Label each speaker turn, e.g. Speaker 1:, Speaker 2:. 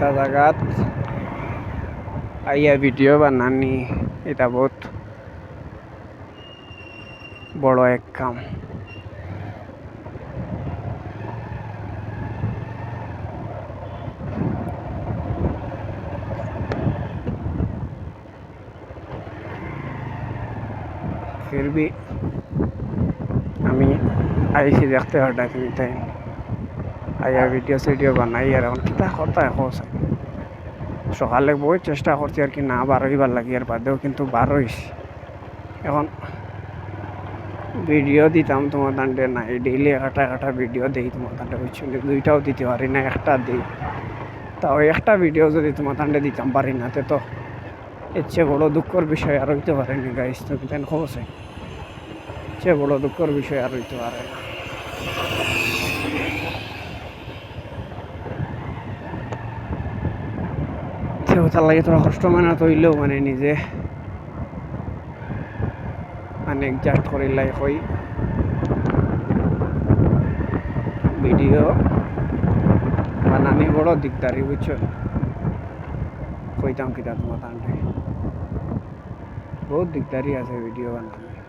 Speaker 1: একটা জায়গাত আইয়া ভিডিও বানানি এটা বহুত বড় এক কাম। फिर भी আমি আইসি দেখতে হঠাৎ তাই আইয়া ভিডিও সিডিও বানাই আর এখন কিতা কথা এখন সকালে বহুত চেষ্টা করছি আর কি না বার হইবার লাগি আর বাদেও কিন্তু বার হইছি। এখন ভিডিও দিতাম তোমার দান্ডে নাই ডেইলি একটা ভিডিও দিই তোমার দান্ডে বুঝছি দুইটাও দিতে পারি না একটা দিই তাও একটা ভিডিও যদি তোমার দান্ডে দিতাম পারি না তো এর চেয়ে বড় দুঃখের বিষয় আর হইতে পারেনি গাইস। তো তেন খবর চেয়ে বড় দুঃখের বিষয় আর হইতে পারে না। তার লাগে তোরা কষ্ট মেহনত হইলেও মানে নিজে মানে অ্যাডজাস্ট করিলাই হই ভিডিও বানানি বড় দিকদারি বুঝছো। কইতাম কিতা তোমার তান্ডে বহুত দিকদারি আছে ভিডিও বানানি।